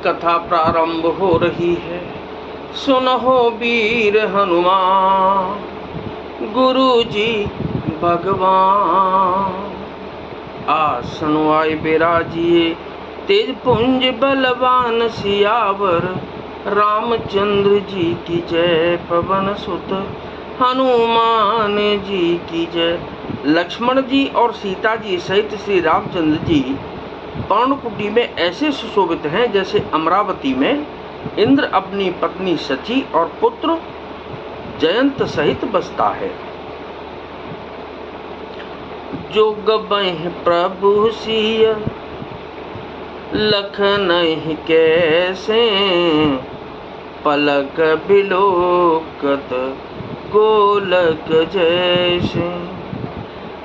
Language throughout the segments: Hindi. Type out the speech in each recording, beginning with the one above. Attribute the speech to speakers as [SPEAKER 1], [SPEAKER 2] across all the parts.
[SPEAKER 1] कथा प्रारंभ हो रही है। सुनो वीर हनुमान, गुरु जी भगवान। आसन आए बिराजिए, तेज पुंज बलवान सियावर। रामचंद्र जी की जय, पवन सुत हनुमान जी की जय। लक्ष्मण जी और सीता जी सहित श्री रामचंद्र जी पर्णकुटी में ऐसे सुशोभित हैं जैसे अमरावती में इंद्र अपनी पत्नी सची और पुत्र जयंत सहित बसता है। जो गबहि प्रभु सिय लखनहि कैसे, पलक बिलोकत गोलक जैसे।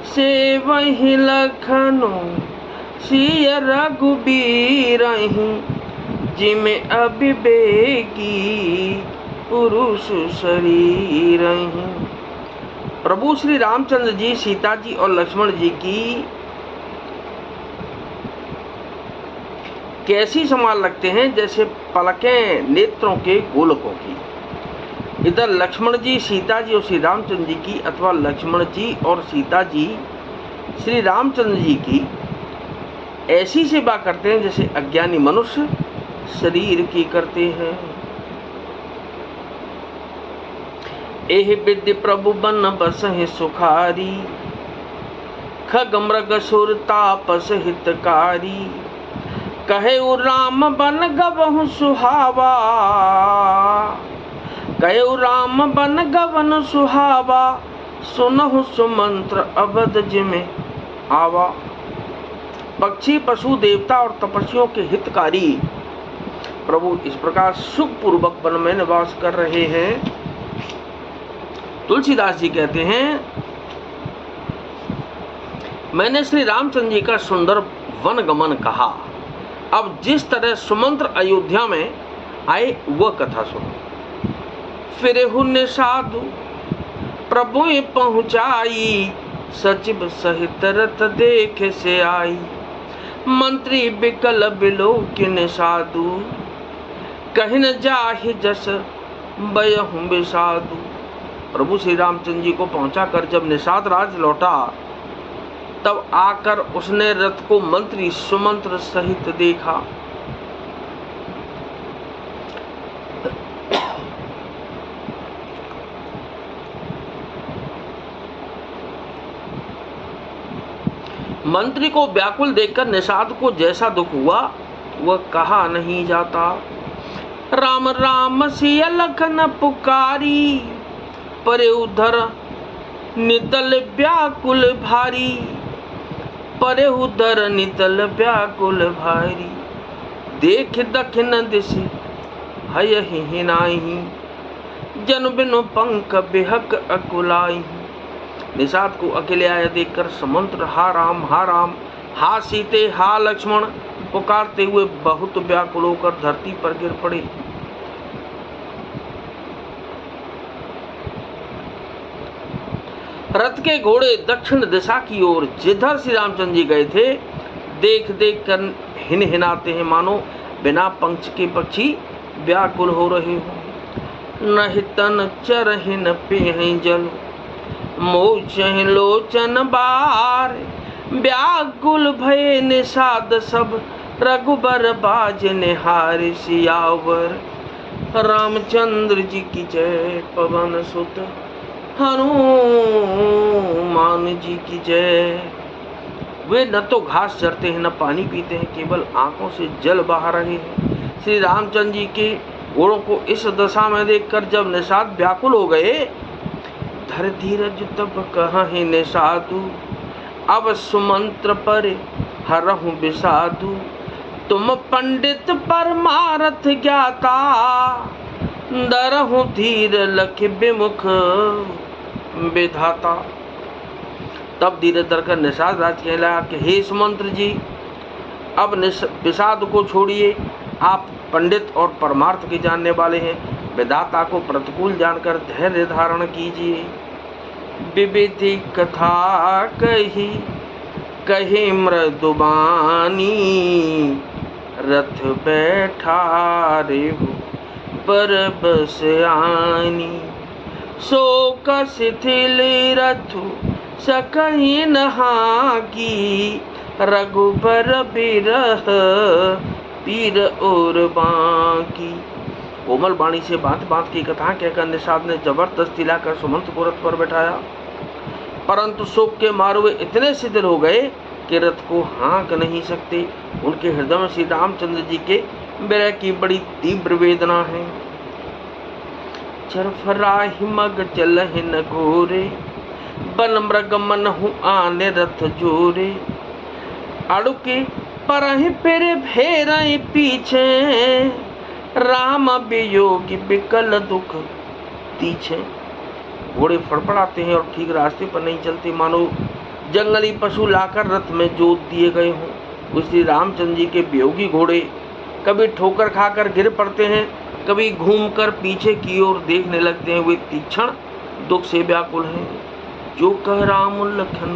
[SPEAKER 1] से वही लखनऊ सिय रघुबीरहि, जिमे अविवेकी पुरुष शरीरहि। प्रभु श्री रामचंद्र जी सीता जी और लक्ष्मण जी की कैसी संभाल रखते हैं जैसे पलकें नेत्रों के गोलकों की। इधर लक्ष्मण जी सीता जी और श्री रामचंद्र जी की, अथवा लक्ष्मण जी और सीता जी श्री रामचंद्र जी की ऐसी सेवा करते हैं जैसे अज्ञानी मनुष्य शरीर की करते हैं। एहि विद्य प्रभु बन बसहि सुखारी, खग मृग सुर तापस हितकारी। कहे राम बन गवहु सुहावा, कहे राम बन गवन सुहावा। सुनहु सुमंत्र अवध जिमे आवा। पक्षी पशु देवता और तपस्वियों के हितकारी प्रभु इस प्रकार सुख पूर्वक वन में निवास कर रहे हैं। तुलसीदास जी कहते हैं, मैंने श्री रामचंद्र जी का सुंदर वन गमन कहा। अब जिस तरह सुमंत्र अयोध्या में आए वह कथा सुनो। फिर हुन साधु प्रभु पहुँचाई, सचिव सहित रथ देख से आई। मंत्री बिकल बिलोकिन साधु, कहीं न जाहि जस बयहु बिसाधु। प्रभु श्री रामचंद्र जी को पहुंचा कर जब निषाद राज लौटा, तब आकर उसने रथ को मंत्री सुमंत्र सहित देखा। मंत्री को व्याकुल देखकर निषाद को जैसा दुख हुआ वह कहा नहीं जाता। राम राम सिय लखन पुकारी, परे उधर नितल व्याकुल भारी। परे उधर नितल व्याकुल भारी। देख दखिन दिश हयहि हिनाहि, जन बिनु पंख बिहक अकुलाई। निषाद को अकेले आया देखकर समंत्र हा राम हा सीते हा लक्ष्मण पुकारते हुए बहुत व्याकुल होकर धरती पर गिर पड़े। रथ के घोड़े दक्षिण दिशा की ओर जिधर श्री रामचंद्र जी गए थे देख देख कर हिन हिनाते हैं, मानो बिना पंख के पक्षी व्याकुल हो रहे हो। नहीं तन चरहिन पेहि जल, मोचहि लोचन बार। व्याकुल भय निषाद सब, रघुबर बाज निहार। सियावर रामचंद्र जी की जय, पवन सुत हनुमान जी की जय। वे न तो घास चरते हैं न पानी पीते हैं, केवल आंखों से जल बहा रहे हैं। श्री रामचंद्र जी के घोड़ों को इस दशा में देखकर जब निषाद व्याकुल हो गए, धर धीरज तब कहि निषादु। अब सुमंत्र पर हरहु बिसाधु। तुम पंडित परमारथ ज्ञाता, डरहु धीर लख विमुख विधाता। तब धीरे धरकर निषाद राज कहने लगा कि हे सुमंत्र जी, अब विषाद को छोड़िए। आप पंडित और परमार्थ के जानने वाले हैं, विधाता को प्रतिकूल जानकर धैर्य धारण कीजिए। विविधि कथा कही कही मृदुबानी, रथ बैठा रे हो बरबस आनी। सो शिथिल रथु सकहि नहागी, रघुबर बिरह पीर और बाकी। कोमल वाणी से बात बात की कथा कहकर निषाद ने जबरदस्ती लाकर सुमंत को रथ पर बैठाया, परंतु शोक के मारे वे इतने शिथिल हो गए कि रथ को हाँक नहीं सकते। उनके हृदय में श्री रामचंद्र जी के विरह की बड़ी तीव्र वेदना है। चरफराहि मग चलहि न घोरे, बन मृग मन हूँ आने रथ जोरे। अड़ुके परहि फिर फेरहि पीछे, राम वियोगी विकल दुख तीछे। घोड़े फड़फड़ाते हैं और ठीक रास्ते पर नहीं चलते, मानो जंगली पशु लाकर रथ में जोत दिए गए हों। श्री रामचंद्र जी के वियोगी घोड़े कभी ठोकर खाकर गिर पड़ते हैं, कभी घूमकर पीछे की ओर देखने लगते हैं। वे तीक्ष्ण दुख से व्याकुल हैं। जो कह राम लखन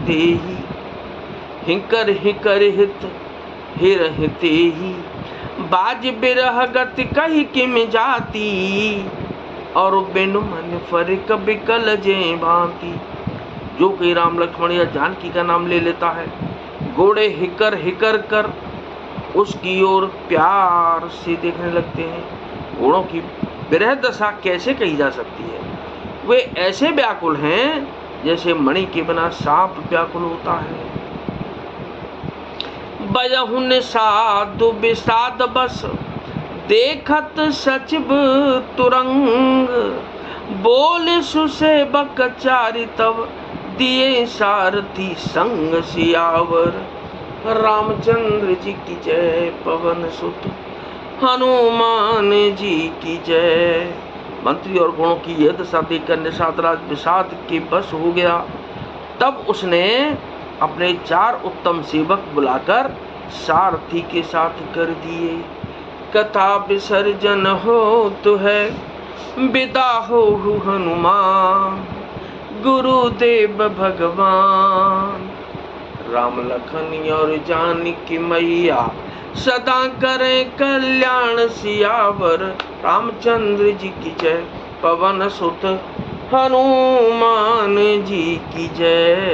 [SPEAKER 1] देही, हिंकर हिकर हित हिर हितेही। बाज बिरह गति कही किम जाती, और बिनु मन फरिक बिकल जे भांति। जो कहीं राम लक्ष्मण या जानकी का नाम ले लेता है, घोड़े हिकर हिकर कर उसकी ओर प्यार से देखने लगते हैं। घोड़ों की विरह दशा कैसे कही जा सकती है? वे ऐसे व्याकुल हैं जैसे मणि के बिना सांप व्याकुल होता है। बजहु निषाद विषाद बस, देखत सचिव तुरंग। बोले सुसेवक चारि तब, दिए सारथी संग सियावर। रामचंद्र जी की जय, पवन सुत हनुमान जी की जय। मंत्री और गुणों की यह दशा देखकर निषाद राज विषाद के बस हो गया। तब उसने अपने 4 उत्तम सेवक बुलाकर सारथी के साथ कर दिए। कथा विसर्जन हो तो है, विदा हो हनुमान। गुरुदेव भगवान, राम लखन और जानकी मैया, सदा करें कल्याण सियावर। रामचंद्र जी की जय, पवन सुत हनुमान जी की जय।